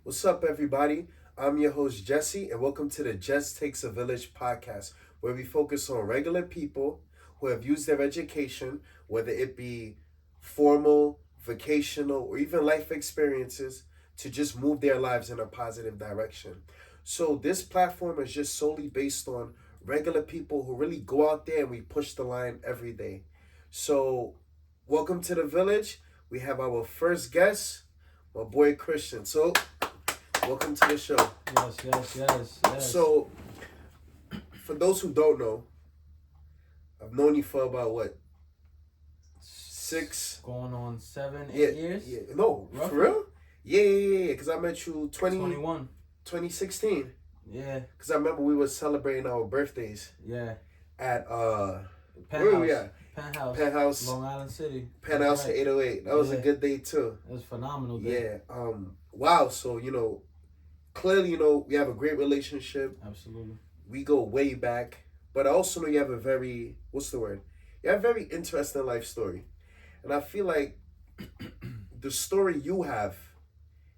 What's up, everybody? I'm your host, Jesse, and welcome to the Jess Takes a Village podcast, where we focus on regular people who have used their education, whether it be formal, vocational, or even life experiences, to just move their lives in a positive direction. So, this platform is just solely based on regular people who really go out there and we push the line every day. So, welcome to the village. We have our first guest, my boy Christian. So, welcome to the show. Yes. So, for those who don't know, I've known you for about what, six? Going on 7, 8 Yeah, years? yeah. No, Roughly? for real? Yeah. Because I met you 21. 2016. Yeah. Because I remember we were celebrating our birthdays Yeah. at where Penthouse. were we at? Penthouse. Long Island City. Penthouse Right. 808. That was a good day too. It was phenomenal day. Yeah. Wow. So clearly, we have a great relationship. Absolutely. We go way back, but I also know you have a very, what's the word? You have a very interesting life story. And I feel like the story you have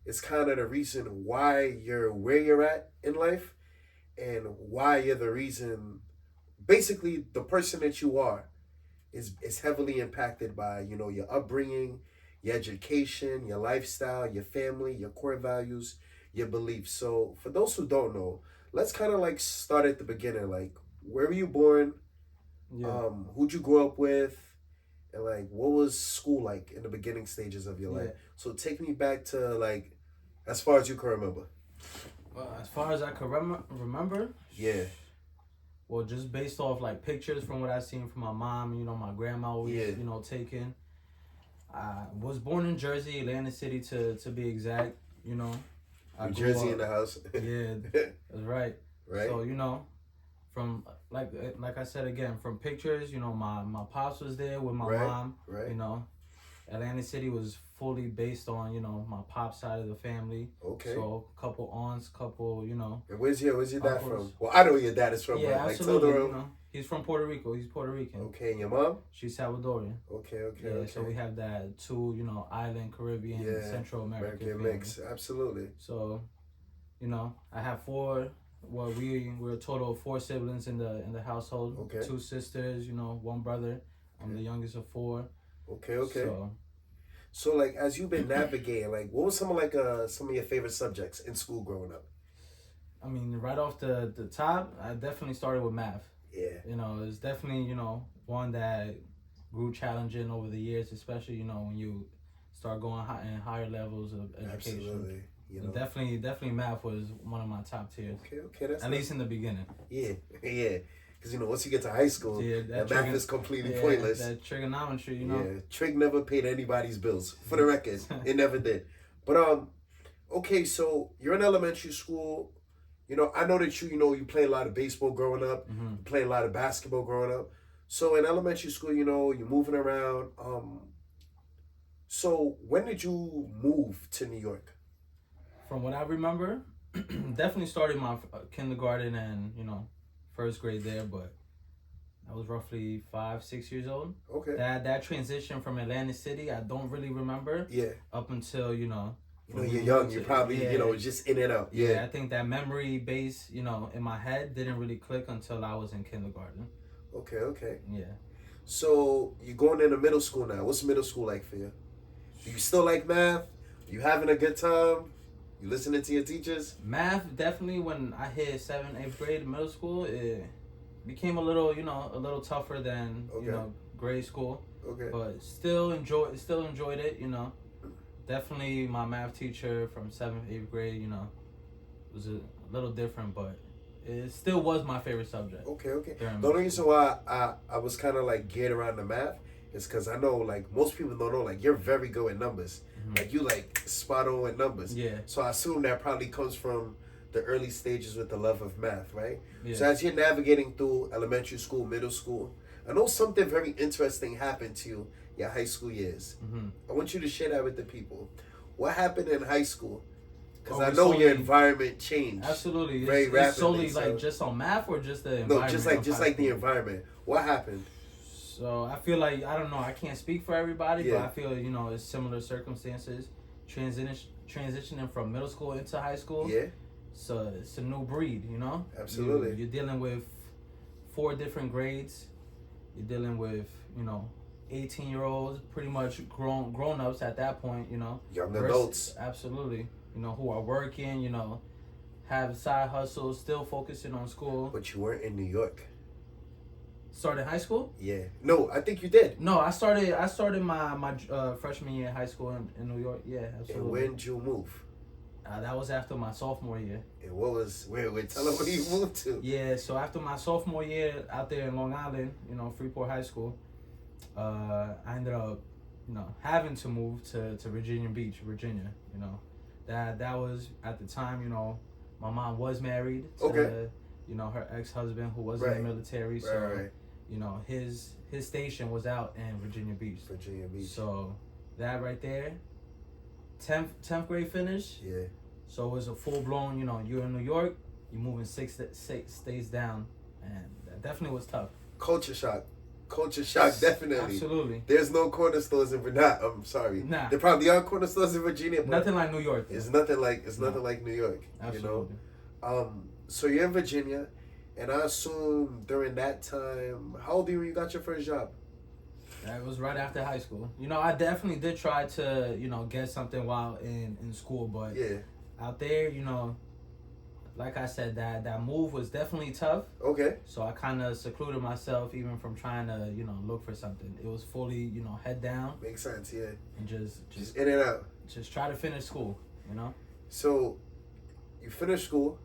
is kind of the reason why you're where you're at in life and why you're the reason, basically the person that you are is heavily impacted by, your upbringing, your education, your lifestyle, your family, your core values, your beliefs. So for those who don't know, let's kind of like start at the beginning. Like, where were you born? Yeah. Who'd you grow up with? And like, what was school like in the beginning stages of your life? So take me back to like, as far as you can remember. Well, as far as I can remember, Yeah. well, just based off like pictures from what I've seen from my mom, my grandma always, taking. I was born in Jersey, Atlantic City to be exact, I New grew Jersey up- in the house. Yeah, that's right. Right. So, from like I said again, from pictures, my pops was there with my mom. Right. Atlantic City was fully based on, my pop's side of the family. Okay. So couple aunts, And where's your dad uncles. from? Well, I know where your dad is from. Yeah, but, absolutely. Like, tell the He's from Puerto Rico. He's Puerto Rican. Okay, and your mom? She's Salvadorian. Okay. So we have that two, island, Caribbean, Central American family. mix. Absolutely. So, I have four. Well, we're a total of 4 siblings in the household. Okay. 2 sisters, one brother. I'm the youngest of 4. Okay. So like, as you've been navigating, like, what was some of your favorite subjects in school growing up? I mean, right off the top, I definitely started with math. Yeah. It's definitely, one that grew challenging over the years, especially, when you start going in higher levels of education. Absolutely. Definitely math was one of my top tiers. Okay. That's At least in the beginning. Yeah. Because, once you get to high school, that math is completely pointless. That trigonometry, Yeah. Trig never paid anybody's bills. For the record, it never did. But, okay, so you're in elementary school. I know that you play a lot of baseball growing up. Mm-hmm. You play a lot of basketball growing up. So in elementary school, you're moving around. So when did you move to New York? From what I remember, definitely started my kindergarten and, first grade there, but I was roughly 5, 6 years old. Okay. That transition from Atlantic City, I don't really remember. Yeah. Up until, you're young, you're probably, just in and out. Yeah. I think that memory base, in my head didn't really click until I was in kindergarten. Okay. Yeah. So you're going into middle school now. What's middle school like for you? Do you still like math? You having a good time? You listening to your teachers? Math, definitely when I hit 7th, 8th grade, middle school, it became a little tougher than, grade school. Okay. But still enjoyed it, Definitely my math teacher from 7th, 8th grade, was a little different, but it still was my favorite subject. Okay. The only reason why I was kind of like geared around the math is because I know, like, most people don't know, like, you're very good at numbers. Mm-hmm. Like, you, like, spot on with numbers. Yeah. So I assume that probably comes from the early stages with the love of math, right? Yeah. So as you're navigating through elementary school, middle school, I know something very interesting happened to you your high school years. Mm-hmm. I want you to share that with the people. What happened in high school? Because I know solely, your environment changed. Absolutely. Very rapidly. It's solely like just on math or just the environment? No, just like the environment. What happened? So I feel like, I don't know, I can't speak for everybody, but I feel, it's similar circumstances. transitioning from middle school into high school. Yeah. So it's a new breed, you know? Absolutely. You're dealing with 4 different grades. You're dealing with, 18-year-olds, pretty much grown-ups at that point, Young adults. Absolutely. Who are working, have side hustles, still focusing on school. But you weren't in New York. Started high school? Yeah. No, I think you did. No, I started my freshman year in high school in New York. Yeah, absolutely. And when did you move? That was after my sophomore year. And what was where tell them where you moved to? Yeah, so after my sophomore year out there in Long Island, Freeport High School, I ended up, having to move to Virginia Beach, Virginia. That was at the time, my mom was married to her ex-husband who was in the military. So his station was out in Virginia Beach. Virginia Beach. So that right there, 10th grade finish. Yeah. So it was a full blown, you're in New York, you're moving six states down, and that definitely was tough. Culture shock, definitely. Absolutely. There's no corner stores in Virginia. I'm sorry. Nah. There probably are corner stores in Virginia, but nothing like New York. It's nothing like New York. Absolutely. So you're in Virginia, and I assume during that time, how old were you when you got your first job? That was right after high school. I definitely did try to, get something while in school, but out there, like I said, that move was definitely tough. Okay. So I kind of secluded myself even from trying to, look for something. It was fully, head down. Makes sense, yeah. And just in and out. Just try to finish school, So you finished school,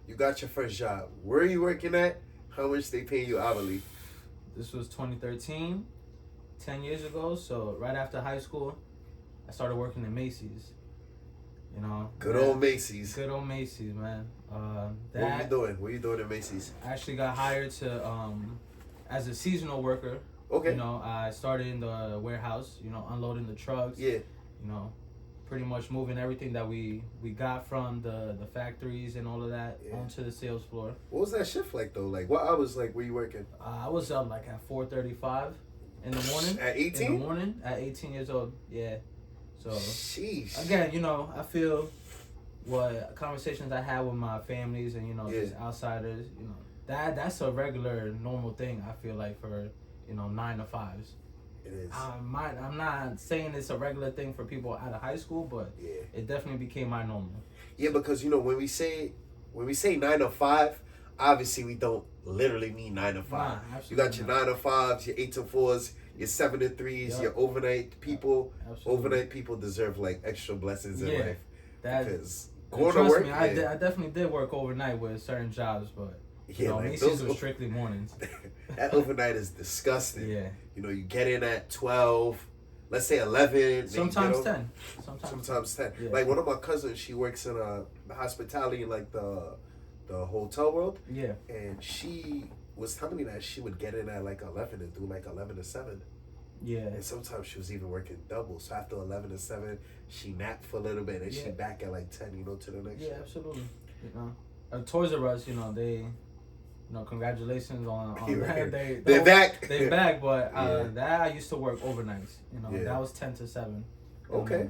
you got your first job. Where are you working at? How much they paying you hourly? This was 2013, 10 years ago. So right after high school, I started working at Macy's. Good old Macy's. Good old Macy's, man. What were you doing at Macy's? I actually got hired to as a seasonal worker. Okay. I started in the warehouse, unloading the trucks. Yeah. Pretty much moving everything that we got from the factories and all of that onto the sales floor. What was that shift like though? Like what hours were you working? I was up like at 4:35 in the morning. At 18? In the morning at 18 years old. Yeah. So sheesh. Again, I feel what conversations I had with my families and just outsiders, that's a regular normal thing. I feel like for 9 to 5s. It is. I'm not saying it's a regular thing for people out of high school, but it definitely became my normal. Yeah, because when we say 9 to 5, obviously we don't literally mean 9 to 5. Nah, you got your 9 to 5s, your 8 to 4s, your 7 to 3s, your overnight people. Absolutely. Overnight people deserve like extra blessings in life. Because going to work. Me, I definitely did work overnight with certain jobs, but Macy's was strictly mornings. That overnight is disgusting. Yeah. You get in at 12, let's say 11. Sometimes 10. Sometimes 10. Yeah. Like one of my cousins, she works in hospitality, like the hotel world. Yeah. And she was telling me that she would get in at like 11 and do like 11 to 7. Yeah. And sometimes she was even working double. So after 11 to 7, she napped for a little bit and she back at like 10, to the next shift. Absolutely. Toys R Us, they... congratulations on that. They're back. They're back, but that I used to work overnights. That was 10 to 7. Okay.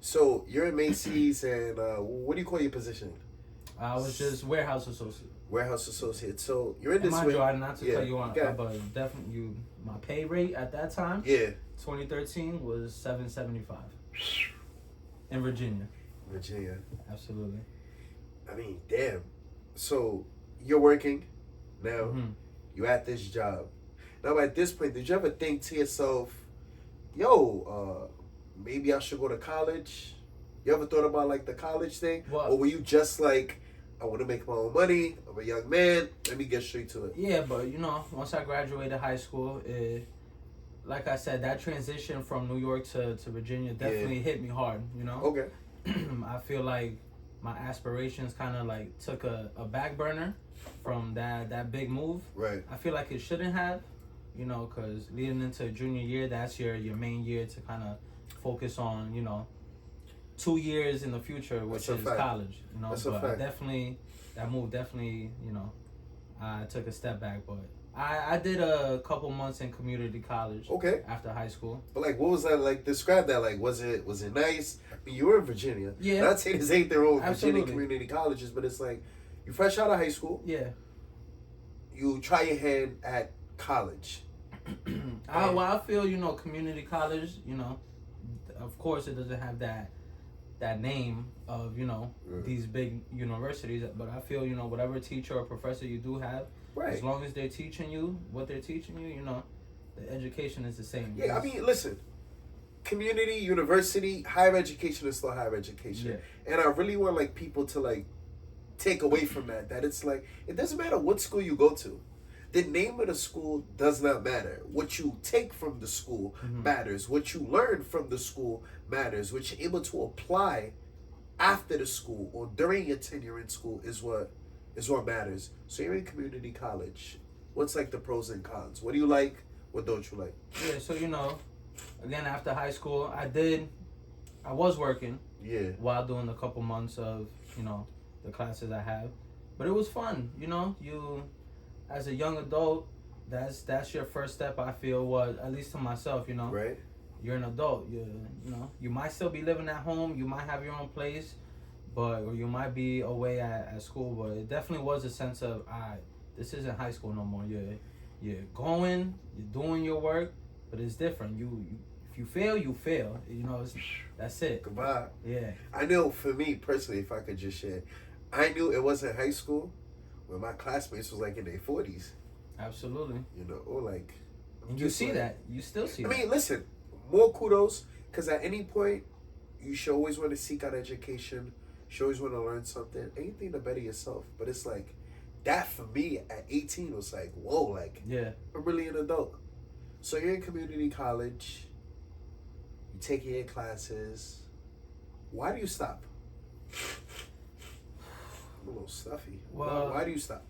So you're at Macy's, and what do you call your position? I was just warehouse associate. Warehouse associate. So you're in this. Mind you, not to cut you on, but definitely my pay rate at that time. Yeah. 2013 was $7.75 in Virginia. Virginia. Absolutely. I mean, damn. So you're working. Now, you at this job. Now, at this point, did you ever think to yourself, maybe I should go to college? You ever thought about, like, the college thing? What? Or were you just like, I want to make my own money. I'm a young man. Let me get straight to it. Yeah, but, once I graduated high school, like I said, that transition from New York to Virginia definitely hit me hard, Okay. I feel like my aspirations kind of, like, took a back burner from that big move. Right. I feel like it shouldn't have, because leading into junior year, that's your main year to kind of focus on, 2 years in the future, which is college. That's but a fact. That move definitely, I took a step back, but I did a couple months in community college. Okay. After high school. But like, what was that like? Describe that. Like, was it nice? I mean, you were in Virginia. Yeah. Not saying this ain't their own Absolutely. Virginia community colleges, but it's like you fresh out of high school. Yeah. You try your hand at college. I feel community college. Of course it doesn't have that name of these big universities, but I feel whatever teacher or professor you do have, Right. as long as they're teaching you what they're teaching you, the education is the same. Yeah, I mean, listen, community, university, higher education is still higher education, and I really want like people to like take away from that it's like it doesn't matter what school you go to. The name of the school does not matter. What you take from the school matters. What you learn from the school matters. What you're able to apply after the school or during your tenure in school is what matters. So you're in community college. What's like the pros and cons? What do you like? What don't you like? Yeah, so again after high school, I was working. Yeah. While doing the couple months of the classes I have, but it was fun. You as a young adult, that's your first step. I feel at least to myself. Right. You're an adult. You might still be living at home. You might have your own place, or you might be away at school. But it definitely was a sense of, this isn't high school no more. You're going, you're doing your work, but it's different. If you fail, you fail. That's it. Goodbye. Yeah. I know for me personally, if I could just share, I knew it wasn't high school when my classmates was like in their 40s. Absolutely. Or like. And you see like, that. You still see that. I mean, listen, more kudos, because at any point, you should always want to seek out education. You should always want to learn something. Anything to better yourself. But it's like, that for me at 18 was like, whoa, like, yeah, I'm really an adult. So you're in community college. You take your classes. Why do you stop? I'm a little stuffy. Well, why do you stop?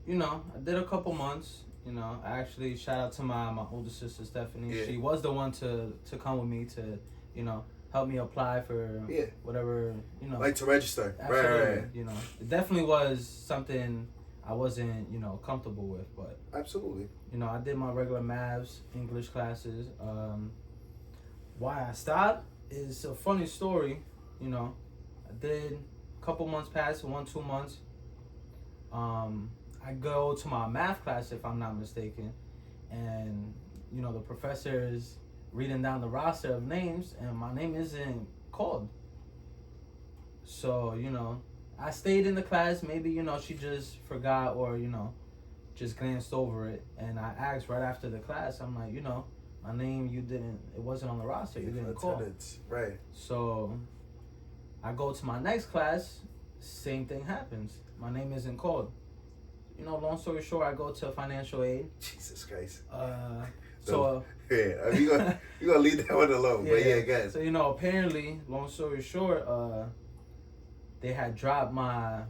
I did a couple months. I actually shout out to my older sister Stephanie. Yeah. She was the one to come with me to, help me apply for whatever, like to register. Absolutely. Right. It definitely was something I wasn't, comfortable with, but absolutely. I did my regular maths, English classes. Why I stopped is a funny story. I did a couple months past, 1-2 months. I go to my math class if I'm not mistaken, and the professor is reading down the roster of names, and my name isn't called. So I stayed in the class. Maybe she just forgot or just glanced over it, and I asked right after the class. I'm like, my name it wasn't on the roster. You didn't call. Right. So I go to my next class. Same thing happens. My name isn't called. Long story short, I go to financial aid. Jesus Christ. Yeah, you gonna leave that one alone. But yeah, guys. So apparently, long story short, they had dropped my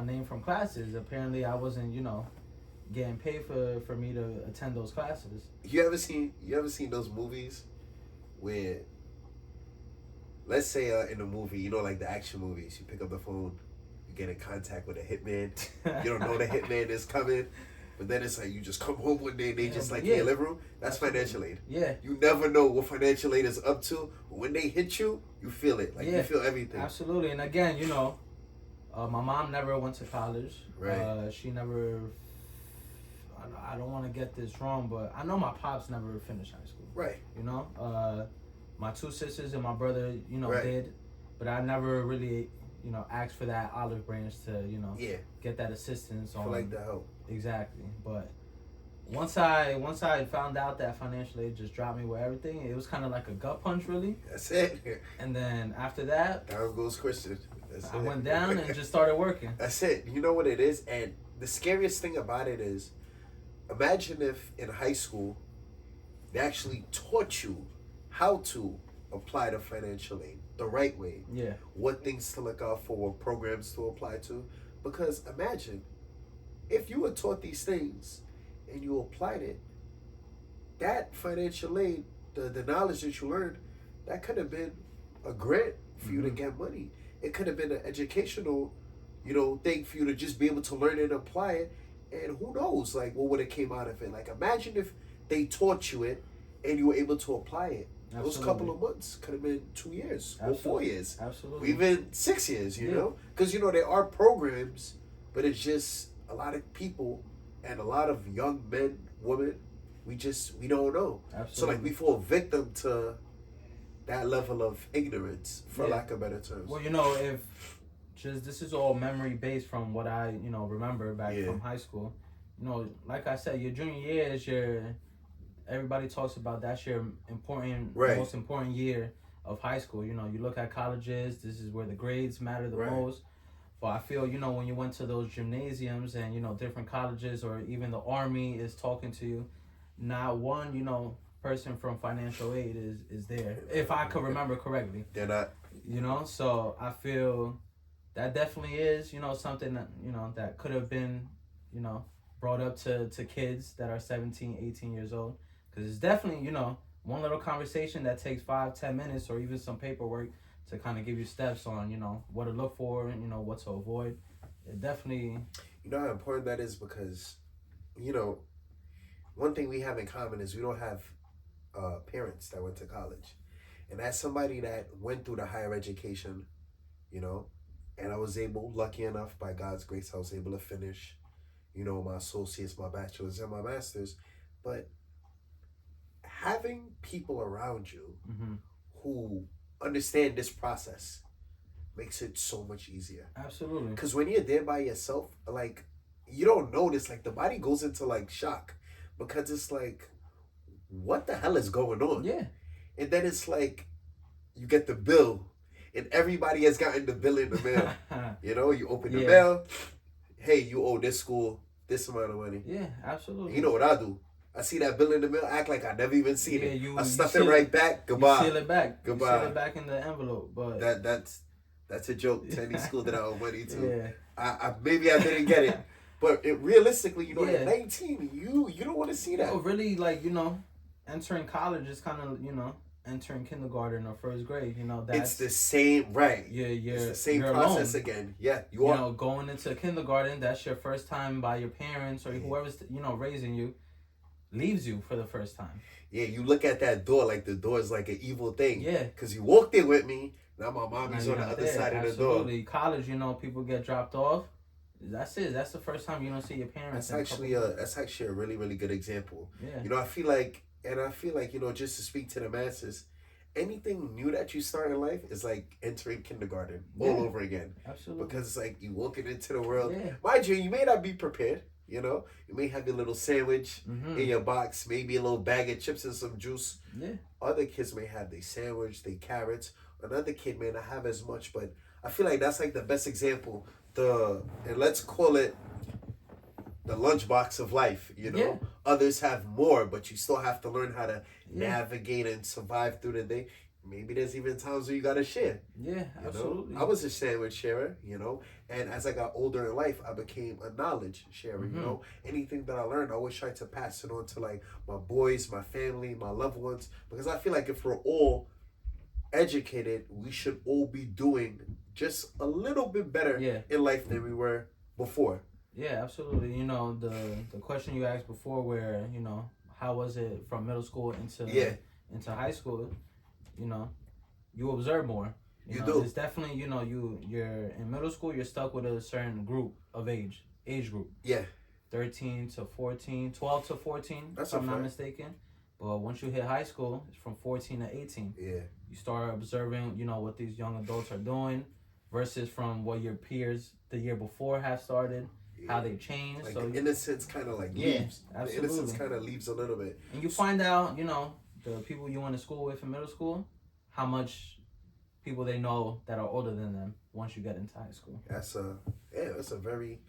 name from classes. Apparently, I wasn't getting paid for me to attend those classes. You ever seen those movies where, let's say in a movie, like the action movies, you pick up the phone, you get in contact with a hitman. You don't know the hitman is coming, but then it's like you just come home one day and they just like in your living room. That's financial aid. Yeah. You never know what financial aid is up to, but when they hit you, you feel it. Like you feel everything. Absolutely. And again, my mom never went to college. Right. She never. I don't want to get this wrong, but I know my pops never finished high school. Right. My two sisters and my brother, right. did, but I never really, asked for that olive branch to, get that assistance on. Like the help. Exactly, but once I found out that financial aid just dropped me with everything, it was kind of like a gut punch, really. That's it. And then after that, down goes Christian. I went down and just started working. That's it. You know what it is, and the scariest thing about it is, imagine if in high school they actually taught you how to apply the financial aid the right way. Yeah. What things to look out for, what programs to apply to. Because imagine if you were taught these things and you applied it, that financial aid, the knowledge that you learned, that could have been a grant for you to get money. It could have been an educational, thing for you to just be able to learn and apply it. and who knows, like, what would have came out of it? Like, imagine if they taught you it and you were able to apply it. Those couple of months could have been 2 years or 4 years. Absolutely. Even 6 years, you know? Because, you know, there are programs, but it's just a lot of people and a lot of young men, women, we don't know. Absolutely. So, like, we fall victim to that level of ignorance, for lack of better terms. Well, you know, this is all memory based from what I, you know, remember back from high school. You know, like I said, your junior year is everybody talks about that's your most important year of high school. You know, you look at colleges, this is where the grades matter the most. But I feel, you know, when you went to those gymnasiums and, you know, different colleges or even the Army is talking to you, not one, you know, person from financial aid is there, if I could remember correctly. They're not. You know, so I feel that definitely is, you know, something that, you know, that could have been, you know, brought up to kids that are 17, 18 years old. Because it's definitely, you know, one little conversation that takes 5-10 minutes or even some paperwork to kind of give you steps on, you know, what to look for and, you know, what to avoid. It definitely... You know how important that is? Because, you know, one thing we have in common is we don't have parents that went to college. And as somebody that went through the higher education, you know, and I was lucky enough, by God's grace, I was able to finish, you know, my associates, my bachelor's, and my master's. But having people around you who understand this process makes it so much easier. Absolutely. Because when you're there by yourself, like, you don't notice, like, the body goes into, like, shock. Because it's like, what the hell is going on? Yeah. And then it's like, you get the bill, and everybody has gotten the bill in the mail. You know, you open the mail, hey, you owe this school this amount of money. Yeah, absolutely. You know what I do? I see that bill in the mail, act like I never even seen it. I stuff it right back. Goodbye. You seal it back. Goodbye. You seal it back in the envelope. But that's a joke to any school that I owe money to. Yeah. I maybe I didn't get it, but realistically, you know, at 19, you don't want to see that. Oh, really, like, you know, entering college is kind of, you know, entering kindergarten or first grade. You know, that's it's the same, right? It's the same process alone. again. Yeah, you know, going into kindergarten, that's your first time by your parents or whoever's, you know, raising you. Leaves you for the first time. Yeah, you look at that door like the door is like an evil thing. Yeah. Because you walked in with me, now my mommy's on the other side of the door. Absolutely. College, you know, people get dropped off. That's it. That's the first time you don't see your parents. That's actually a really, really good example. Yeah. You know, I feel like, you know, just to speak to the masses, anything new that you start in life is like entering kindergarten all over again. Absolutely. Because it's like you walking into the world. Yeah. Mind you may not be prepared. You know, you may have your little sandwich in your box, maybe a little bag of chips and some juice. Yeah. Other kids may have their sandwich, their carrots. Another kid may not have as much, but I feel like that's like the best example. And let's call it the lunchbox of life, you know. Yeah. Others have more, but you still have to learn how to navigate and survive through the day. Maybe there's even times where you gotta share. Yeah, absolutely. I was a sandwich sharer, you know, and as I got older in life, I became a knowledge sharer, you know. Anything that I learned, I always tried to pass it on to, like, my boys, my family, my loved ones, because I feel like if we're all educated, we should all be doing just a little bit better in life than we were before. Yeah, absolutely. You know, the question you asked before where, you know, how was it from middle school into high school? You know, you observe more. You do. It's definitely, you know, you're in middle school, you're stuck with a certain group of age group. Yeah. 13 to 14, 12 to 14, if I'm not mistaken. But once you hit high school, it's from 14 to 18. Yeah. You start observing, you know, what these young adults are doing versus from what your peers the year before have started, how they changed. Like so the innocence kind of like leaves. Absolutely. The innocence kind of leaves a little bit. And you find out, you know, the people you went to school with in middle school, how much people they know that are older than them once you get into high school. That's a very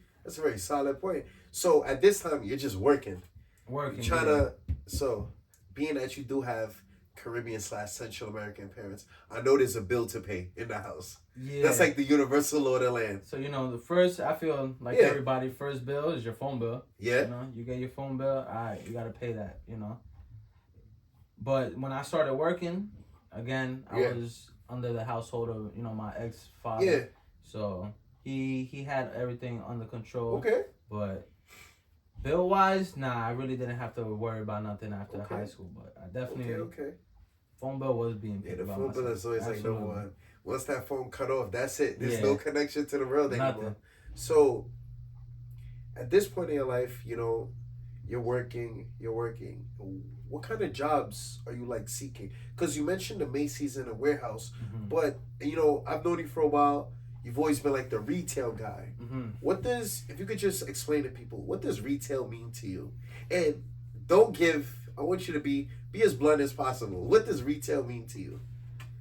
solid point. So at this time you're just working. You're trying to, so being that you do have Caribbean/Central American parents, I know there's a bill to pay in the house. Yeah. That's like the universal law of the land. So, you know, the first, I feel like everybody, first bill is your phone bill. Yeah. You know, you get your phone bill, all right, you got to pay that, you know. But when I started working, again, I was under the household of, you know, my ex-father. Yeah. So he had everything under control. Okay. But Bill wise, nah, I really didn't have to worry about nothing after Okay. high school, but I definitely Okay. phone bill was being Yeah, paid the by phone bill myself. is always like Absolutely. number one. Once that phone cut off, that's it. There's Yeah. no connection to the world Nothing. anymore. So at this point in your life, you know, you're working. What kind of jobs are you like seeking? Because you mentioned the Macy's and the warehouse, Mm-hmm. but you know, I've known you for a while. You've always been like the retail guy. Mm-hmm. What does, if you could just explain to people, what does retail mean to you? And don't give. I want you to be as blunt as possible. What does retail mean to you?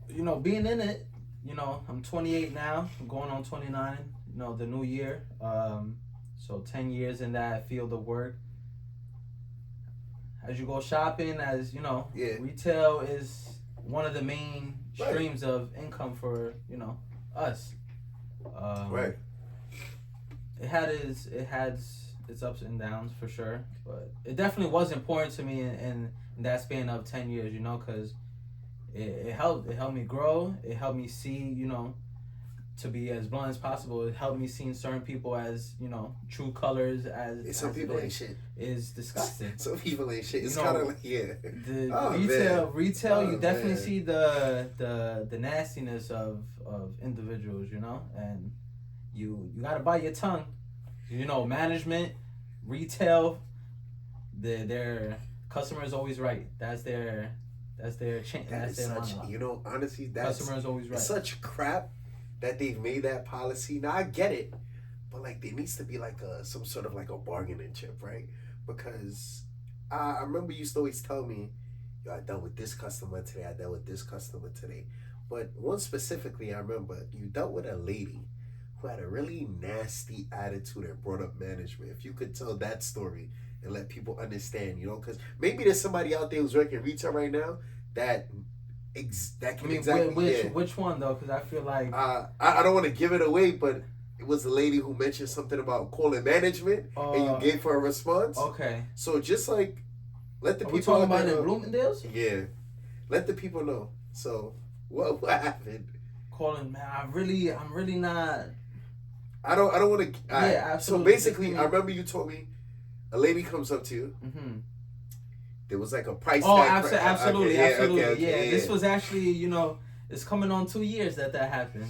You know, being in it, you know, I'm 28 now. I'm going on 29. You know, the new year. So 10 years in that field of work. As you go shopping, as you know, Yeah. retail is one of the main Right. streams of income for us. Right. It had its ups and downs for sure, but it definitely was important to me in that span of 10 years. You know, because it helped me grow. It helped me see, to be as blunt as possible. It helped me see certain people as true colors. Some people ain't shit. Is disgusting. Some people ain't shit. It's You kind know, of like, yeah. The Oh, retail, man. you Oh, definitely man. see the nastiness of individuals, and you gotta bite your tongue. Management, retail, their customer is always right. That's their That that's is their such, monologue. you know, honestly, that's Customer is always right. such crap that they've made that policy. Now I get it, but like there needs to be like some sort of like a bargaining chip, right? Because I remember you used to always tell me, yo, I dealt with this customer today, I dealt with this customer today. But one specifically, I remember you dealt with a lady who had a really nasty attitude and brought up management. If you could tell that story and let people understand, because maybe there's somebody out there who's working retail right now that that can which one though? Because I feel like I don't want to give it away, but it was a lady who mentioned something about calling management, and you gave her a response. Okay. So just like let the Are people. We talking about in Bloomingdale's? Yeah, let the people know. So what happened? Calling, man. I'm really not. I don't want to. Yeah, absolutely. So basically, I remember you told me a lady comes up to you. Mm-hmm. There was like a price tag. Absolutely. Okay, this was actually, it's coming on 2 years that happened,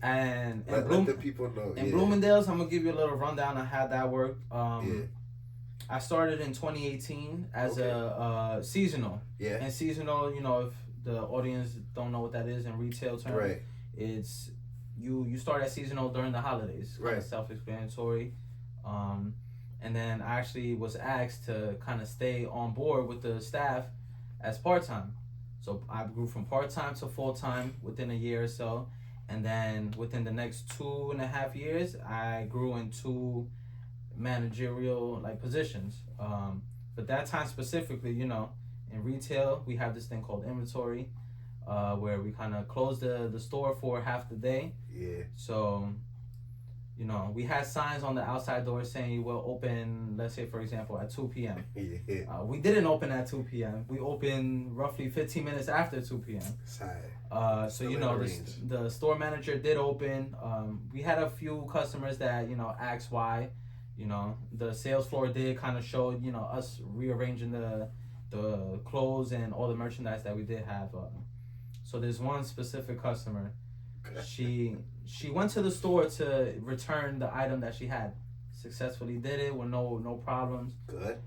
and let the people know. In Bloomingdale's, I'm gonna give you a little rundown on how that worked. I started in 2018 as a seasonal. Yeah. And seasonal, if the audience don't know what that is in retail terms, right. It's you start as seasonal during the holidays. Right. Kind of self-explanatory. And then I actually was asked to kind of stay on board with the staff as part-time. So I grew from part-time to full-time within a year or so. And then within the next 2.5 years, I grew into managerial positions. But that time specifically, in retail, we have this thing called inventory, where we kind of close the store for half the day. Yeah. So we had signs on the outside door saying we'll open, let's say, for example, at 2 p.m. Yeah. We didn't open at 2 p.m. We opened roughly 15 minutes after 2 p.m. So, the store manager did open. We had a few customers that, asked why. The sales floor did kind of show, us rearranging the clothes and all the merchandise that we did have. So there's one specific customer. She went to the store to return the item that she had. Successfully did it with no problems. Good.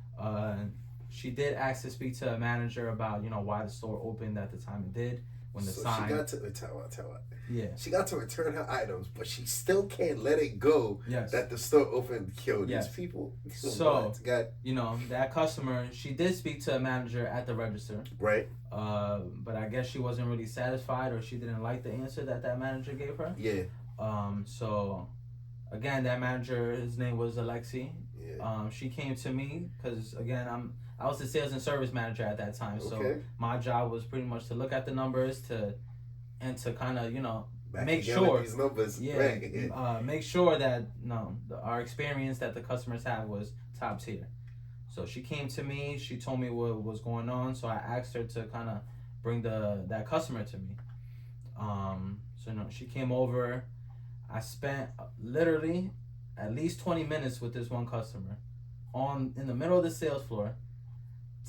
She did ask to speak to a manager about why the store opened at the time it did. When the sign. She got to tell her. Yeah. She got to return her items, but she still can't let it go. Yes. That the store opened. Yo, these people. So that customer, she did speak to a manager at the register. Right. But I guess she wasn't really satisfied, or she didn't like the answer that manager gave her. Yeah. So, again, that manager, his name was Alexi. Yeah. She came to me because again I was the sales and service manager at that time. Okay. So my job was pretty much to look at the numbers to kind of make sure these numbers. Yeah. Right. Make sure that our experience that the customers had was top tier. So she came to me. She told me what was going on. So I asked her to kind of bring that customer to me. So she came over. I spent literally at least 20 minutes with this one customer in the middle of the sales floor,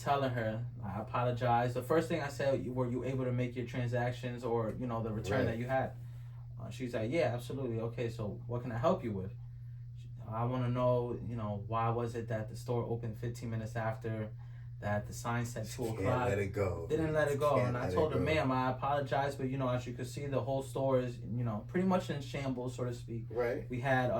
telling her, I apologize. The first thing I said, were you able to make your transactions or, the return that you had? She's like, yeah, absolutely. Okay, so what can I help you with? I want to know, why was it that the store opened 15 minutes after, that the sign said 2 o'clock? Can't let it go. Didn't let it go. And I told her, ma'am, I apologize, but, as you can see, the whole store is, pretty much in shambles, so to speak. Right. We had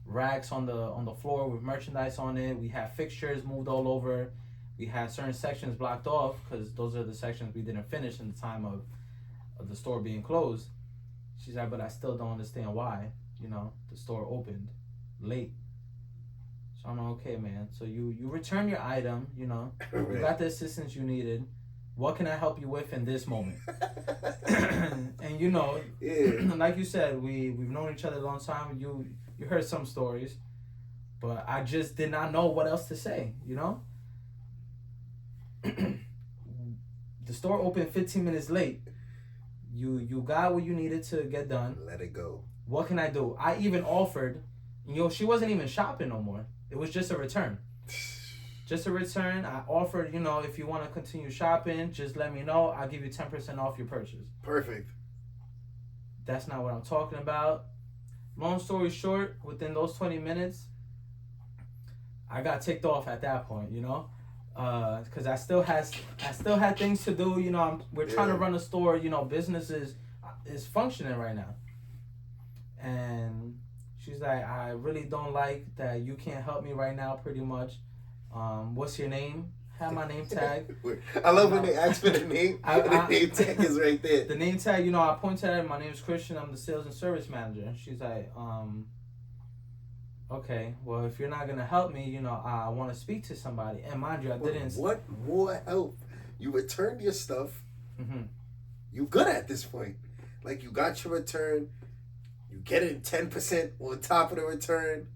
racks on the floor with merchandise on it. We had fixtures moved all over. We had certain sections blocked off because those are the sections we didn't finish in the time of the store being closed. She's like, but I still don't understand why, the store opened late. So I'm like, okay, man. So you return your item, you got the assistance you needed. What can I help you with in this moment? And yeah. like you said, we've known each other a long time. You heard some stories, but I just did not know what else to say, The store opened 15 minutes late. You got what you needed to get done. Let it go. What can I do? I even offered, she wasn't even shopping no more. It was just a return. Just a return. I offered, if you want to continue shopping, just let me know. I'll give you 10% off your purchase. Perfect. That's not what I'm talking about. Long story short, within those 20 minutes, I got ticked off at that point, because I still had things to do. We're trying to run a store. Business is functioning right now. And she's like, I really don't like that you can't help me right now. Pretty much. What's your name? Have my name tag. I love when they ask for the name. The name tag is right there. The name tag, I point to it. My name is Christian. I'm the sales and service manager. She's like, okay, well, if you're not gonna help me, I want to speak to somebody. And mind you, I didn't. What more help? You returned your stuff. Mm-hmm. You good at this point. Like, you got your return. You get it 10% on top of the return.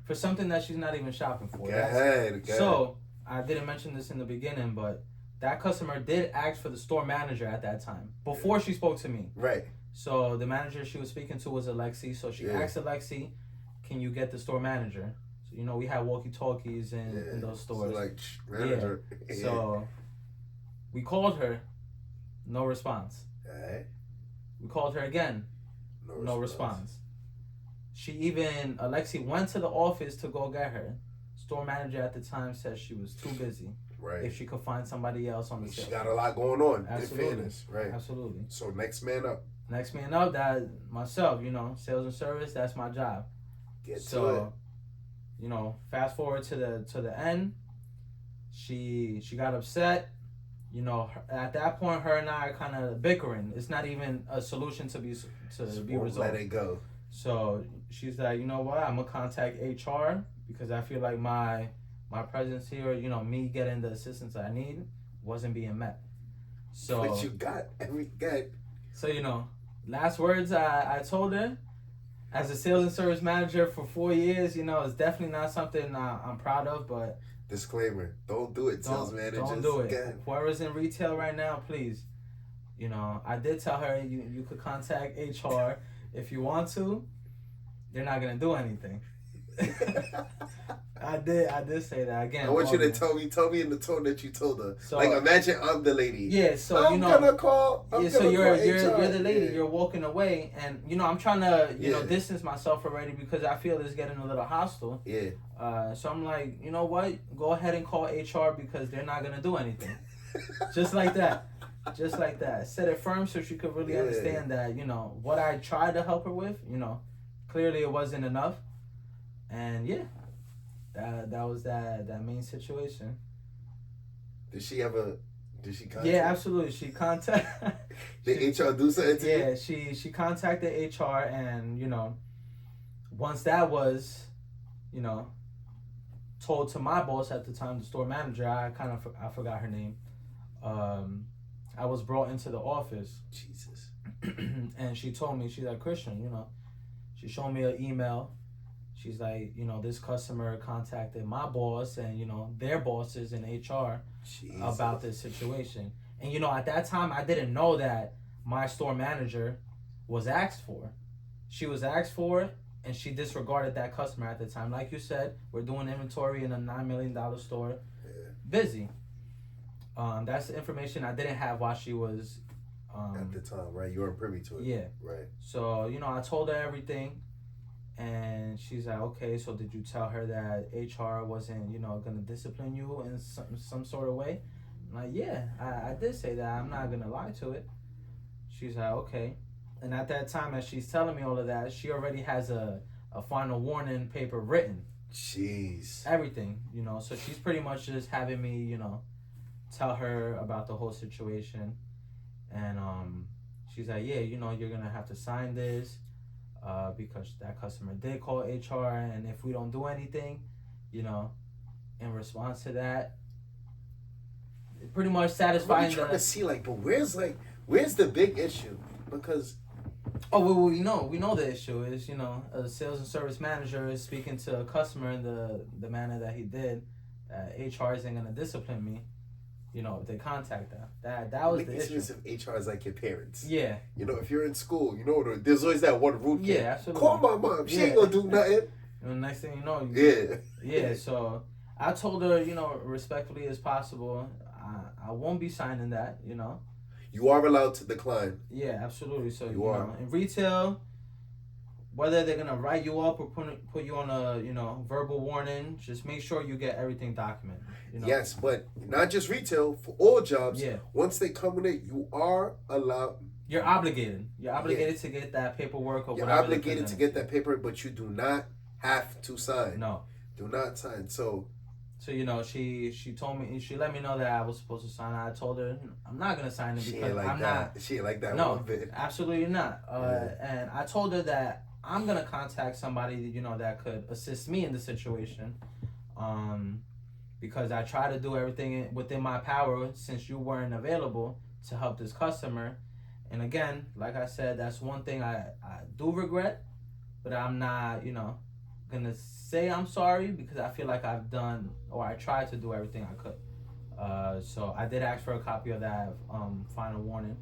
For something that she's not even shopping for. Go ahead. So, I didn't mention this in the beginning, but that customer did ask for the store manager at that time, before she spoke to me. Right. So, the manager she was speaking to was Alexi. So, she asked Alexi, can you get the store manager? So, we had walkie-talkies in those stores. So, like, manager. Yeah. So, we called her. No response. Right. We called her again. No response. Alexi went to the office to go get her. Store manager at the time said she was too busy. Right. If she could find somebody else on the sales. She got a lot going on. Absolutely. In fairness, right. Absolutely. So next man up. Next man up, that myself, sales and service, that's my job. Get to it. Fast forward to the end. She got upset. At that point, her and I are kind of bickering. It's not even a solution to be resolved. Let it go. So she's like, you know what? I'm gonna contact HR because I feel like my presence here, me getting the assistance I need, wasn't being met. So. But you got everything. So last words I told her, as a sales and service manager for 4 years, it's definitely not something I'm proud of, but. Disclaimer: don't do it, sales managers. Don't do it. Whoever's in retail right now, please. I did tell her you could contact HR if you want to. They're not gonna do anything. I did say that again. I want you to tell me in the tone that you told her. So, like, imagine I'm the lady. Yeah, so I'm gonna call. So you're the lady. Yeah. You're walking away, and I'm trying to distance myself already because I feel it's getting a little hostile. Yeah. So I'm like, you know what? Go ahead and call HR because they're not gonna do anything. Just like that. Just like that. Set it firm so she could really understand that what I tried to help her with. Clearly it wasn't enough, and that was that main situation. Did she contact? Yeah, absolutely. She contacted. Did HR do something to you? Yeah, she contacted HR, and once that was, told to my boss at the time, the store manager, I forgot her name. I was brought into the office. Jesus. And she told me, she's like, Christian, she showed me an email. She's like, this customer contacted my boss and, their bosses in HR about this situation. And, at that time, I didn't know that my store manager was asked for. She was asked for, and she disregarded that customer at the time. Like you said, we're doing inventory in a $9 million store. Yeah. Busy. That's the information I didn't have while she was at the time, right? You weren't privy to it. Yeah. Right. So, I told her everything, and she's like, okay, so did you tell her that HR wasn't, going to discipline you in some sort of way? I'm like, yeah, I did say that. I'm not going to lie to it. She's like, okay. And at that time, as she's telling me all of that, she already has a final warning paper written. Jeez. Everything, So she's pretty much just having me, tell her about the whole situation. And she's like, yeah, you're going to have to sign this because that customer did call HR. And if we don't do anything, in response to that, pretty much satisfying I'm trying to see, but where's the big issue? Because we know the issue is, a sales and service manager is speaking to a customer in the manner that he did, that HR isn't going to discipline me, if they contact them. That was the issue. If HR is like your parents. Yeah. If you're in school, there's always that one root kid. Yeah, absolutely. Call my mom. She ain't going to do nothing. And the next thing you know, Yeah, so I told her, respectfully as possible, I won't be signing that, You are allowed to decline. Yeah, absolutely. So, you are. In retail, whether they're going to write you up or put you on a, verbal warning, just make sure you get everything documented. Yes, but not just retail, for all jobs. Yeah. Once they come in it, you are allowed. You're obligated. You're obligated to get that paperwork or You're whatever. You're obligated to get that paper, but you do not have to sign. No. Do not sign. So, she told me, she let me know that I was supposed to sign. I told her I'm not gonna sign it because I'm not. She ain't like that. No, one bit. absolutely not. And I told her that I'm gonna contact somebody that could assist me in the situation, because I try to do everything within my power since you weren't available to help this customer. And again, like I said, that's one thing I do regret, but I'm not gonna say I'm sorry because I feel like I've done, or I tried to do everything I could. So I did ask for a copy of that final warning.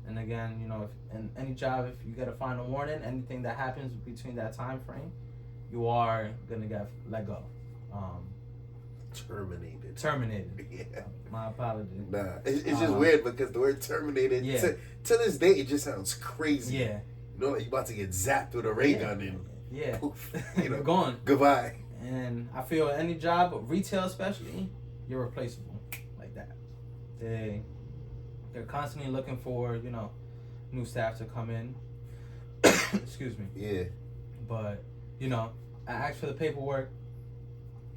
And again, if in any job, if you get a final warning, anything that happens between that time frame, you are gonna get let go. Terminated. Yeah. My apologies. Nah, it's just weird because the word terminated, to this day, it just sounds crazy. Yeah. Like you about to get zapped with a ray gun and poof, gone. Goodbye. And I feel any job, retail especially, you're replaceable like that. They're constantly looking for, new staff to come in. Excuse me. Yeah. But, I asked for the paperwork.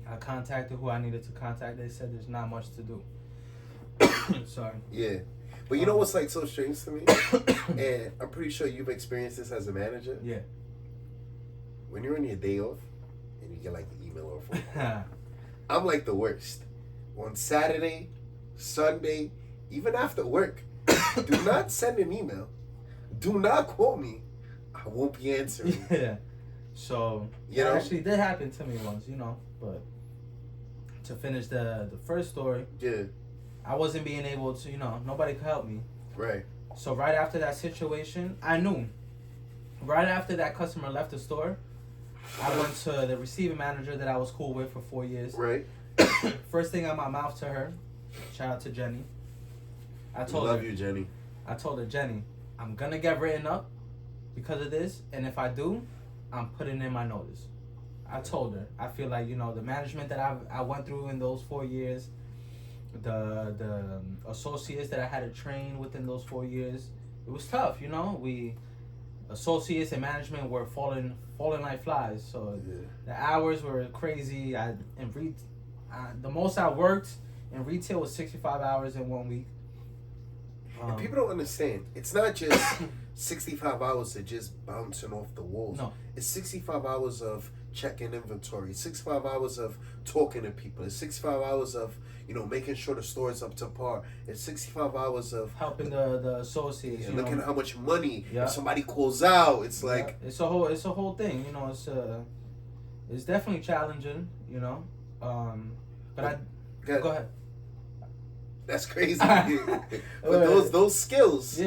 I contacted who I needed to contact. They said there's not much to do. Sorry. Yeah. But you know what's so strange to me? And I'm pretty sure you've experienced this as a manager. Yeah. When you're on your day off and you get an email or phone call, I'm like the worst. On Saturday, Sunday, even after work, do not send an email. Do not call me. I won't be answering. Yeah. So, it actually did happen to me once, but to finish the first story, I wasn't being able to, nobody could help me. Right. So right after that situation, I knew. Right after that customer left the store, I went to the receiving manager that I was cool with for 4 years. Right. First thing out my mouth to her, shout out to Jenny. I love you, Jenny. I told her, Jenny, I'm gonna get written up because of this, and if I do, I'm putting in my notice. I told her. I feel like, the management that I went through in those 4 years, the associates that I had to train within those 4 years, it was tough, We associates and management were falling like flies. So the hours were crazy. The most I worked in retail was 65 hours in 1 week. And people don't understand. It's not just 65 hours of just bouncing off the walls. No. It's 65 hours of checking inventory. 65 hours of talking to people. It's 65 hours of, making sure the store is up to par. It's 65 hours of helping the associates. Looking at how much money if somebody calls out. It's like it's a whole thing. It's definitely challenging. But go ahead. That's crazy. But those skills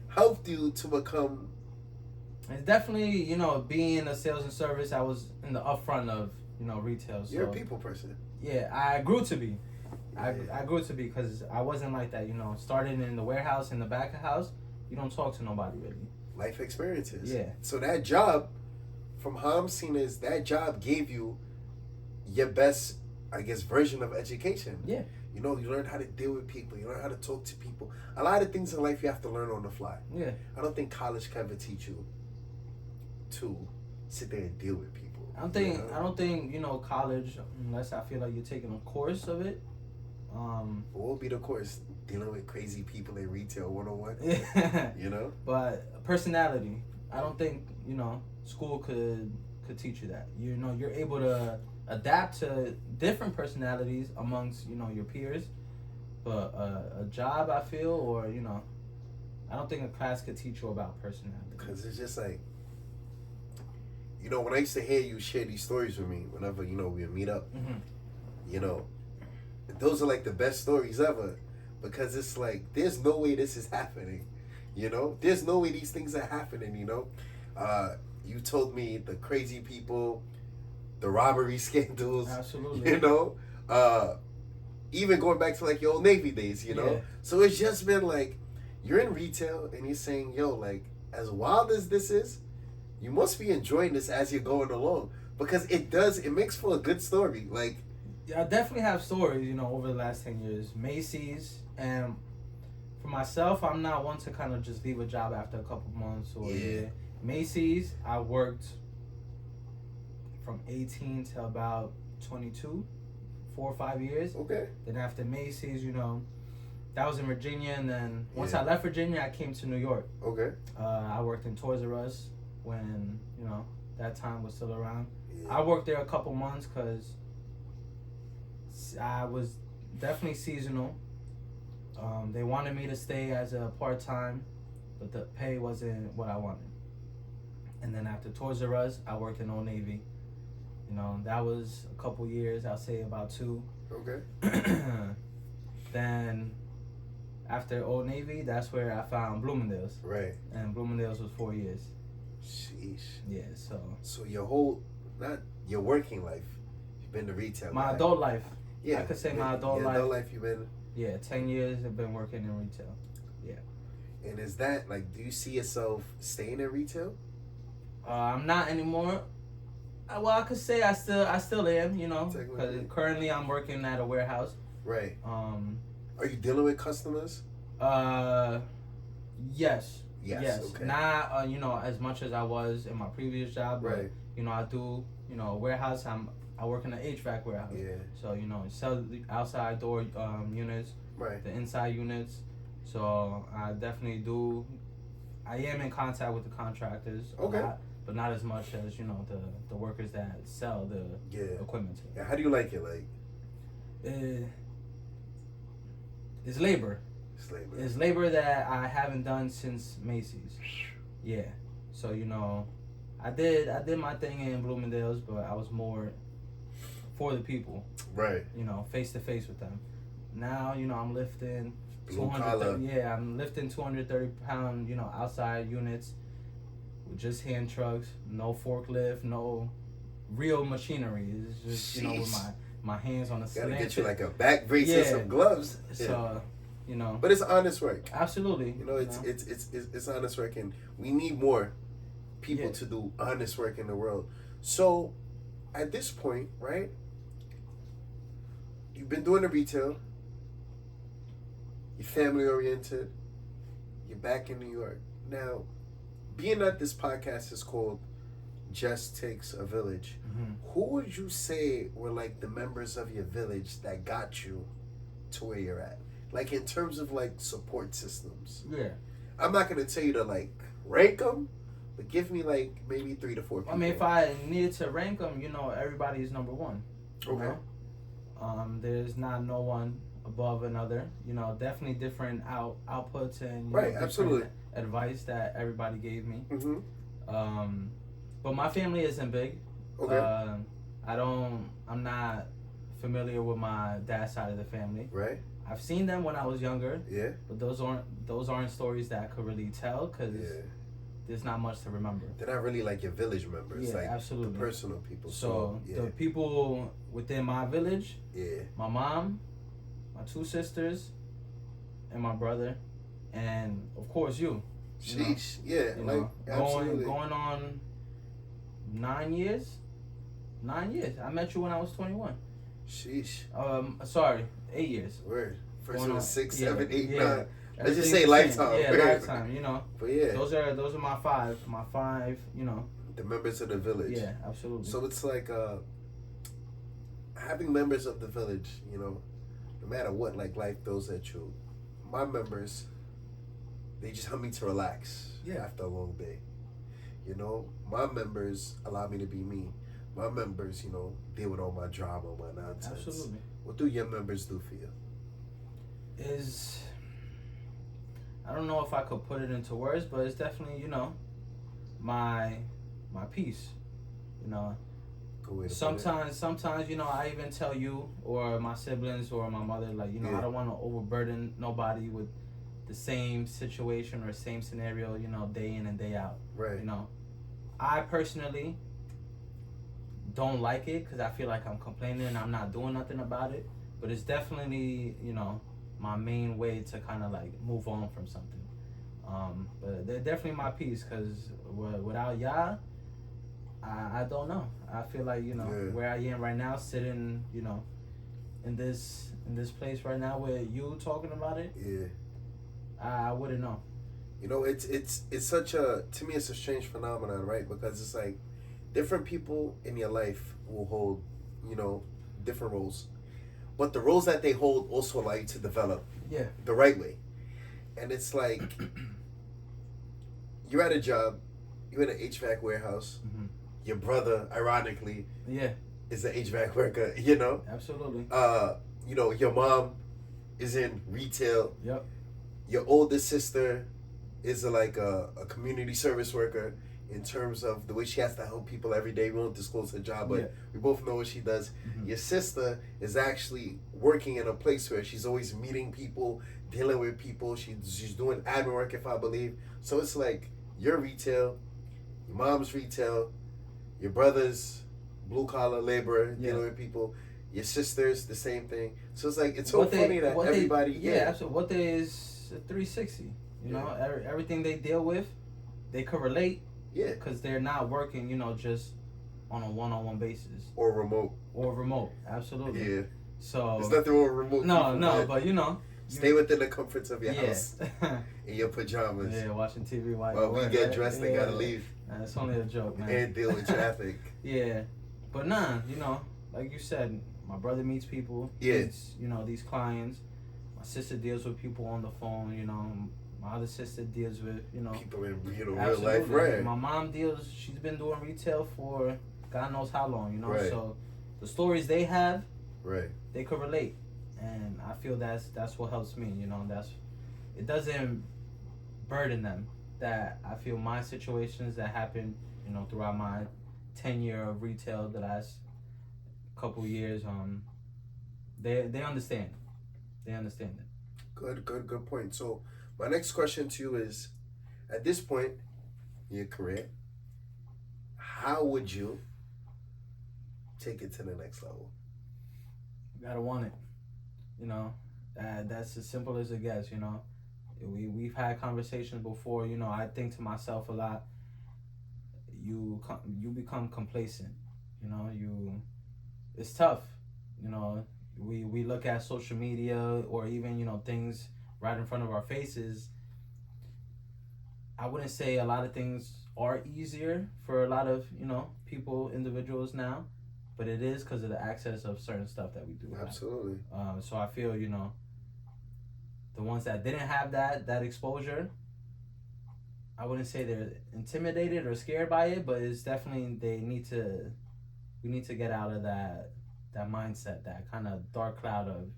helped you to become It's definitely, you know, being a sales and service, I was in the upfront of, you know, retail. So, You're a people person. yeah, I grew to be. Yeah. I grew to be because I wasn't like that, you know. Starting in the warehouse, in the back of house, you don't talk to nobody really. Life experiences. Yeah. So that job, from how I'm seeing is, that job gave you your best, I guess, version of education. Yeah. You know, you learn how to deal with people. You learn how to talk to people. A lot of things in life you have to learn on the fly. Yeah. I don't think college can ever teach you to sit there and deal with people. I don't think, you know, college, unless I feel like you're taking a course of it. What would be the course? Dealing with crazy people in retail 101? Yeah. You know? But personality, I don't think, you know, school could teach you that. You know, you're able to adapt to different personalities amongst, you know, your peers. But a job, I feel, or, you know, I don't think a class could teach you about personality. Because it's just like, you know, when I used to hear you share these stories with me, whenever, you know, we would meet up, you know, those are like the best stories ever. Because it's like, there's no way this is happening. You know? There's no way these things are happening, you know? You told me the crazy people, the robbery scandals. Absolutely. You know? Even going back to like your Old Navy days, you know? Yeah. So it's just been like, you're in retail and you're saying, yo, like, as wild as this is, you must be enjoying this as you're going along. Because it makes for a good story. Like, yeah, I definitely have stories, you know, over the last 10 years. Macy's, and for myself, I'm not one to kind of just leave a job after a couple months or a year. Macy's, I worked from 18 to about 22, 4 or 5 years. okay. Then after Macy's, you know, that was in Virginia, and then once I left Virginia, I came to New York. Okay. I worked in Toys R Us when, you know, that time was still around. Yeah. I worked there a couple months because I was definitely seasonal. They wanted me to stay as a part-time, but the pay wasn't what I wanted. And then after Toys R Us, I worked in Old Navy. You know, that was a couple years, I'll say about 2. Okay. Then after Old Navy, that's where I found Bloomingdale's. Right. And Bloomingdale's was 4 years. Sheesh. Yeah, so. So your whole, not your working life, you've been to retail. My guy. adult life. Yeah. I could say my your adult life. Adult life, you've been. Yeah, 10 years I've been working in retail. Yeah. And is that, like, do you see yourself staying in retail? I'm not anymore. Well, I could say I still am, you know, because currently I'm working at a warehouse. Right. Are you dealing with customers? Yes. Yes. Okay. Not you know, as much as I was in my previous job, but Right. you know, I do, you know, warehouse. I work in an HVAC warehouse. Yeah. So, you know, sell the outside door units, Right. the inside units. So I definitely do. I am in contact with the contractors. Okay. A lot, but not as much as, you know, the workers that sell the equipment. Yeah. How do you like it? Like, it's labor. it's labor. It's labor that I haven't done since Macy's. Yeah. So, you know, I did my thing in Bloomingdale's, but I was more for the people. Right. You know, face to face with them. Now, you know, I'm lifting Blue collar. I'm lifting 230-pound, you know, outside units with just hand trucks, no forklift, no real machinery. It's just, you know, with my hands on the slant. Gotta get you like a back brace and some gloves. So, you know. But it's honest work. Absolutely. You know, it's honest work, and we need more people to do honest work in the world. So, at this point, right? You've been doing the retail. You're family oriented. You're back in New York. Now, being that this podcast is called Jess Takes a Village, who would you say were like the members of your village that got you to where you're at? Like in terms of like support systems. Yeah. I'm not going to tell you to like rank them, but give me like maybe 3 to 4 people. I mean, if I needed to rank them, you know, everybody is number one. Okay. Know? There's not no one above another. You know, definitely different outputs and right, absolutely advice that everybody gave me. Mm-hmm. But my family isn't big. Okay. I'm not familiar with my dad's side of the family. Right. I've seen them when I was younger. Yeah. But those aren't stories that I could really tell because there's not much to remember. They're not really like your village members, Yeah, like absolutely. the personal people. So yeah. the people within my village, Yeah. my mom, my 2 sisters, and my brother, and of course you. Sheesh. Yeah. You Like know, absolutely. going on 9 years. 9 years. I met you when I was 21. Sheesh. Sorry, 8 years. Word. First Going it was on- 6, yeah, 7, 8, yeah. 9. Let's just Everything's say the lifetime. same. Yeah, lifetime. You know. But yeah, Those are my five. My 5. You know. the members of the village. Yeah, absolutely. So it's like having members of the village. You know, no matter what, like life throws at you. My members, they just help me to relax. Yeah. After a long day. You know, my members allow me to be me. My members, you know, deal with all my drama, my nonsense. Absolutely. What do your members do for you? I don't know if I could put it into words, but it's definitely, you know, my peace. You know, Good way to put it. sometimes, you know, I even tell you or my siblings or my mother, like, you know, Yeah. I don't want to overburden nobody with the same situation or same scenario, you know, day in and day out. Right. You know, I personally don't like it because I feel like I'm complaining and I'm not doing nothing about it. But it's definitely, you know, my main way to kind of like move on from something. But they're definitely my peace because without y'all, I don't know. I feel like, you know, Yeah. where I am right now, sitting, you know, in this place right now where you talking about it, Yeah. I wouldn't know. You know, it's such a, to me it's a strange phenomenon, right? Because it's like different people in your life will hold, you know, different roles. But the roles that they hold also allow you to develop Yeah. the right way. And it's like you're at a job, you're in an HVAC warehouse. Mm-hmm. Your brother, ironically, Yeah. is an HVAC worker, you know? Absolutely. You know, your mom is in retail. Yep. Your oldest sister is a community service worker in terms of the way she has to help people every day. We won't disclose her job, but Yeah. we both know what she does. Mm-hmm. Your sister is actually working in a place where she's always meeting people, dealing with people. She's doing admin work, if I believe. So it's like your retail, your mom's retail, your brother's blue collar laborer, Yeah. dealing with people. Your sister's the same thing. So it's like it's so What they- funny that what they- everybody yeah, absolutely. What they is a 360. You know, everything they deal with, they could relate yeah, because they're not working, you know, just on a one-on-one basis or remote. or remote. Absolutely. Yeah. So There's nothing wrong with remote. no, people, no, but you know, stay within the comforts of your yeah. house in your pajamas. Yeah, watching TV while While you we work, get right? dressed Yeah. and gotta leave It's only a joke, man. and deal with traffic. Yeah, but nah, you know, like you said, my brother meets people. Yeah. Meets, you know, these clients. My sister deals with people on the phone. You know, my other sister deals with, you know, People in real absolutely. life, right? My mom deals. She's been doing retail for God knows how long. You know, Right. so the stories they have, Right. they could relate, and I feel that's what helps me. You know, it doesn't burden them. That I feel my situations that happen, you know, throughout my tenure of retail, the last couple years, they understand. They understand it. Good point. So my next question to you is, at this point in your career, how would you take it to the next level? You gotta want it. You know, that's as simple as it gets. You know, we've had conversations before. You know, I think to myself a lot. You become complacent. You know, it's tough. You know, we look at social media or even, you know, things right in front of our faces. I wouldn't say a lot of things are easier for a lot of, you know, people, individuals now, but it is because of the access of certain stuff that we do have. Absolutely. So I feel, you know, the ones that didn't have that exposure, I wouldn't say they're intimidated or scared by it, but it's definitely we need to get out of that mindset, that kind of dark cloud of,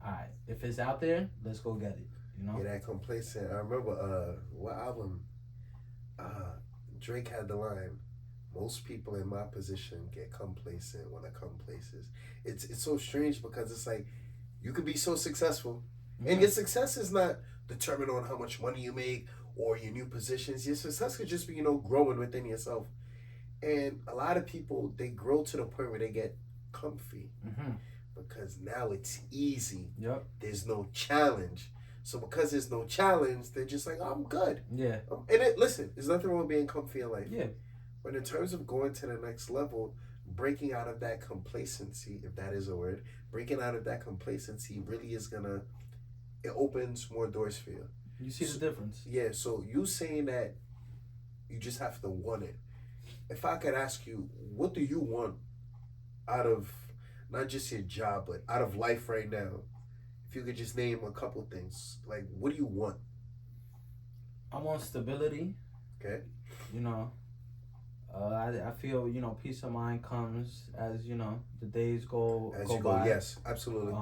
all right, if it's out there, let's go get it. You know? Yeah, that complacent. I remember what album Drake had the line, most people in my position get complacent when I come places. It's so strange because it's like you could be so successful and your success is not determined on how much money you make or your new positions. Your success could just be, growing within yourself. And a lot of people, they grow to the point where they get comfy because now it's easy. Yep. There's no challenge. So because there's no challenge, they're just like, oh, I'm good. Yeah. Listen, there's nothing wrong with being comfy in life. Yeah. But in terms of going to the next level, breaking out of that complacency, if that is a word, breaking out of that complacency really is it opens more doors for you. You see the difference. Yeah, so you saying that you just have to want it. If I could ask you, what do you want out of not just your job, but out of life right now? If you could just name a couple things, like what do you want? I want stability. Okay. I feel peace of mind comes as the days go by. Yes, absolutely.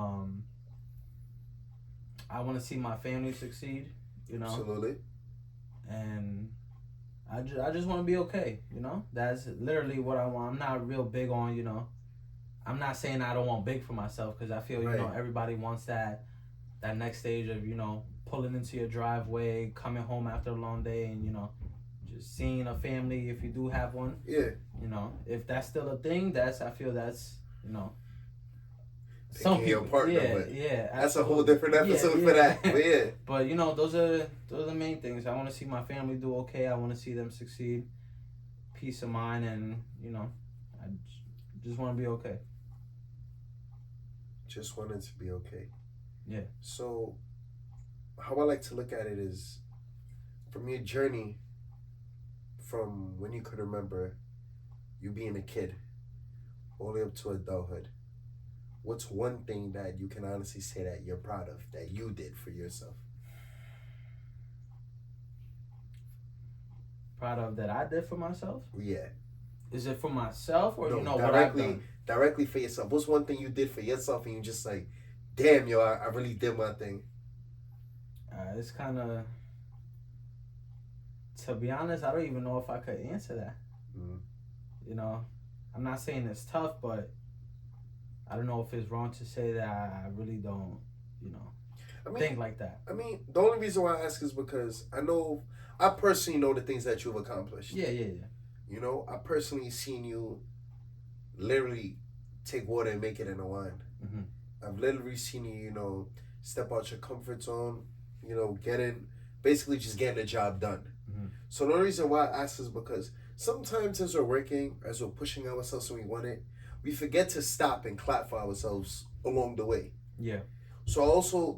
I want to see my family succeed. Absolutely. And I just want to be okay. That's literally what I want. I'm not real big on I'm not saying I don't want big for myself because I feel everybody wants that next stage of pulling into your driveway, coming home after a long day, and just seeing a family if you do have one. Yeah. If that's still a thing, I feel that's some people, your partner, that's a whole different episode for that. But yeah. But those are the main things. I want to see my family do okay. I want to see them succeed. Peace of mind, and I just want to be okay. Just wanted to be okay. Yeah. So, how I like to look at it is, from your journey, from when you could remember, you being a kid, all the way up to adulthood. What's one thing that you can honestly say that you're proud of, that you did for yourself? Proud of that I did for myself? Yeah. Is it for myself or no, what I've done? Directly for yourself. What's one thing you did for yourself and you just like, damn, yo, I really did my thing? It's kind of, to be honest, I don't even know if I could answer that. I'm not saying it's tough, but I don't know if it's wrong to say that I really don't, think like that. I mean, the only reason why I ask is because I personally know the things that you've accomplished. Yeah. I personally seen you literally take water and make it into wine. Mm-hmm. I've literally seen you, step out your comfort zone, basically just getting the job done. Mm-hmm. So the only reason why I ask is because sometimes as we're working, as we're pushing ourselves and we want it, we forget to stop and clap for ourselves along the way. Yeah. So also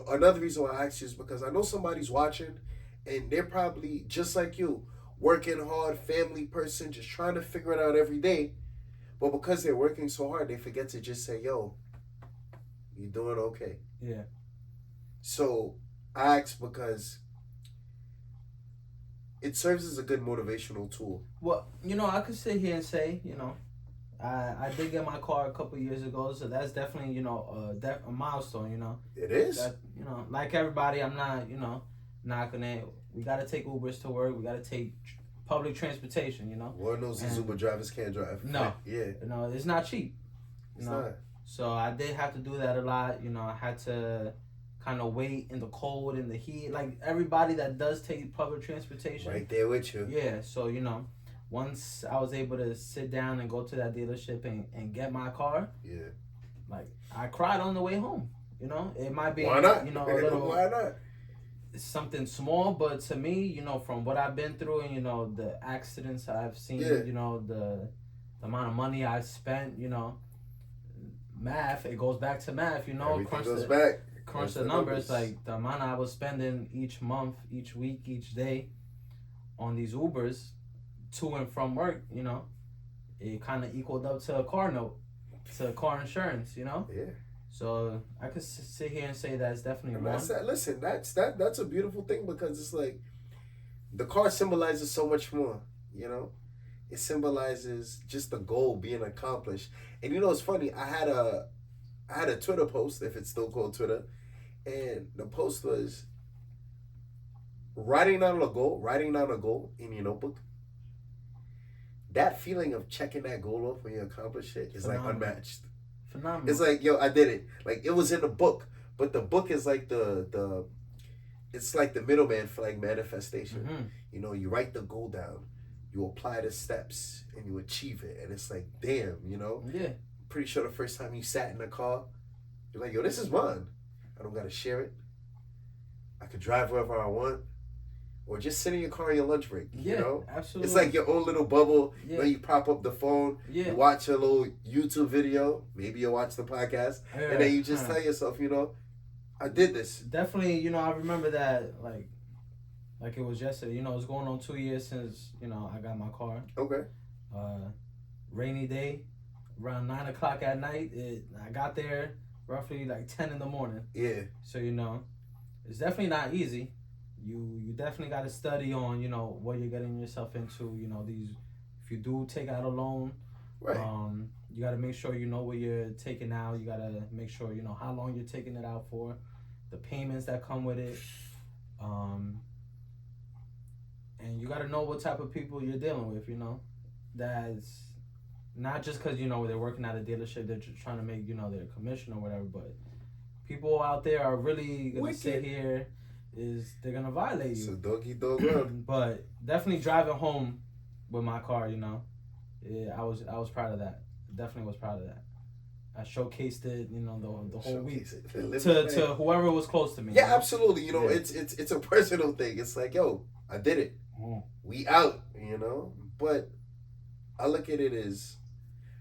another reason why I ask you is because I know somebody's watching and they're probably just like you, working hard, family person, just trying to figure it out every day. But because they're working so hard, they forget to just say, yo, you doing okay. Yeah. So I ask because it serves as a good motivational tool. Well, I could sit here and say, I did get my car a couple years ago, so that's definitely, a milestone, It is. That, like everybody, I'm not, knocking it. We got to take Ubers to work. We got to take public transportation, Lord knows these Uber drivers can't drive. No. Yeah. It's not cheap. It's not. So I did have to do that a lot. I had to kind of wait in the cold, in the heat. Like everybody that does take public transportation. Right there with you. Yeah. So, once I was able to sit down and go to that dealership and get my car. Yeah. Like I cried on the way home. It might be, why not? A little. Why not? Something small, but to me, from what I've been through and the accidents I've seen, the amount of money I've spent, math, it goes back to math, crunch the numbers, like the amount I was spending each month, each week, each day on these Ubers to and from work, it kind of equaled up to a car note, to car insurance, Yeah. So I could sit here and say that's definitely one. Listen, that's a beautiful thing because it's like the car symbolizes so much more. It symbolizes just the goal being accomplished. And it's funny. I had a Twitter post, if it's still called Twitter, and the post was writing down a goal in your notebook. That feeling of checking that goal off when you accomplish it is like unmatched. Phenomenal. It's like, yo, I did it. Like, it was in the book, but the book is like the it's like the middleman for like manifestation. Mm-hmm. You know, you write the goal down, you apply the steps, and you achieve it. And it's like, damn, you know? Yeah. Pretty sure the first time you sat in the car, you're like, yo, this is mine. I don't got to share it. I could drive wherever I want. Or just sit in your car on your lunch break, Yeah, you know? absolutely. It's like your own little bubble. Yeah. You know, you prop up the phone, you watch a little YouTube video, maybe you watch the podcast, and then you just tell yourself, you know, I did this. Definitely, you know, I remember that like it was yesterday. You know, it's going on 2 years since, you know, I got my car. Okay. Rainy day, around 9 o'clock at night. I got there roughly like 10 in the morning. Yeah. So, you know, it's definitely not easy. You definitely got to study on, you know, what you're getting yourself into. You know, if you do take out a loan, right. You got to make sure you know what you're taking out. You got to make sure you know how long you're taking it out for, the payments that come with it, and you got to know what type of people you're dealing with. You know, that's not just because you know they're working at a dealership, they're just trying to make you know their commission or whatever, but people out there are really gonna sit here. They're gonna violate you. So doggy dog run. But definitely driving home with my car, you know, I was proud of that. Definitely was proud of that. I showcased it, you know, the whole week to whoever was close to me. Yeah, you know? Absolutely. You know, it's a personal thing. It's like, yo, I did it. We out. You know, but I look at it as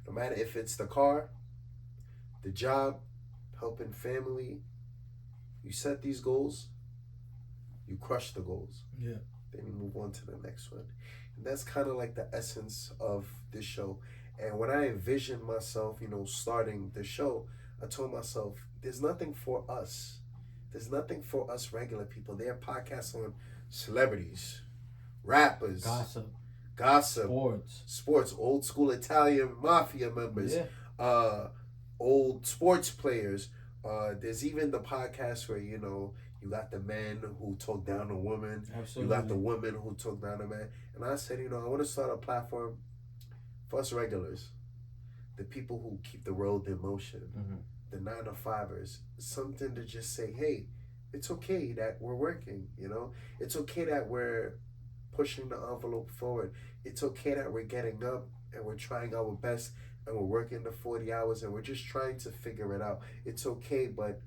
no matter if it's the car, the job, helping family, you set these goals. You crush the goals. Yeah. Then you move on to the next one. And that's kind of like the essence of this show. And when I envisioned myself, you know, starting the show, I told myself, there's nothing for us. There's nothing for us regular people. There are podcasts on celebrities, rappers, gossip, sports, old school Italian mafia members, old sports players. There's even the podcast where, you know, you got the men who talk down to women. Absolutely. You got the women who talk down to men. And I said, you know, I want to start a platform for us regulars. The people who keep the world in motion. The 9-to-5ers. Something to just say, hey, it's okay that we're working, you know? It's okay that we're pushing the envelope forward. It's okay that we're getting up and we're trying our best and we're working the 40 hours and we're just trying to figure it out. It's okay, but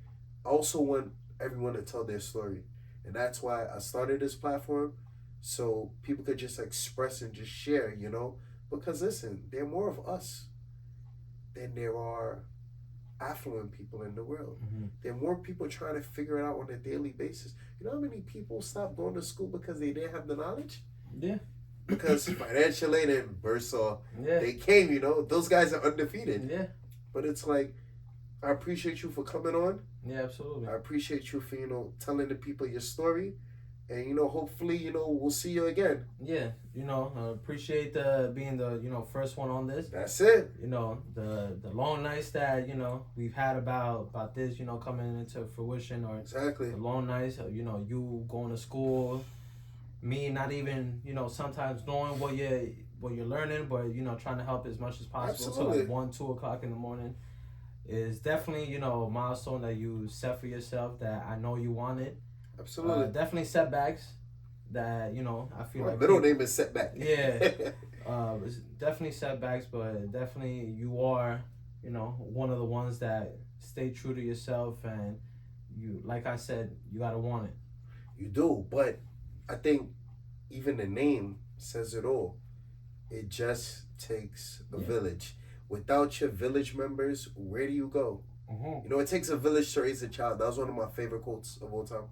I also want everyone to tell their story. And that's why I started this platform, so people could just express and just share, you know? Because listen, there are more of us than there are affluent people in the world. There are more people trying to figure it out on a daily basis. You know how many people stopped going to school because they didn't have the knowledge? Yeah. Because financial aid and Bursaw, they came, you know? Those guys are undefeated. Yeah. But it's like, I appreciate you for coming on. Yeah, absolutely. I appreciate you for, you know, telling the people your story. And, you know, hopefully, you know, we'll see you again. Yeah, you know, I appreciate being the, you know, first one on this. That's it. You know, the long nights that, you know, we've had about this, you know, coming into fruition. Or exactly. The long nights, you know, you going to school, me not even, you know, sometimes knowing what you're learning, but, you know, trying to help as much as possible. Absolutely. So like 1, 2 o'clock in the morning is definitely, you know, a milestone that you set for yourself that I know you wanted. Absolutely. Definitely setbacks that, you know, I feel like middle name is Setback. Yeah. It's definitely setbacks, but definitely you are, you know, one of the ones that stay true to yourself, and you, like I said, you gotta want it. You do, but I think even the name says it all. It just takes a village. Without your village members, where do you go? You know, it takes a village to raise a child. That was one of my favorite quotes of all time.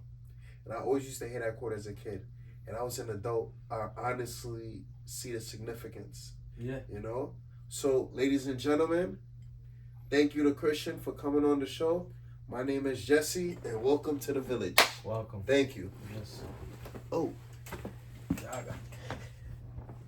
And I always used to hear that quote as a kid. And I was an adult. I honestly see the significance. Yeah. You know? So, ladies and gentlemen, thank you to Christian for coming on the show. My name is Jesse, and welcome to the village. Welcome. Thank you. Yes. Oh.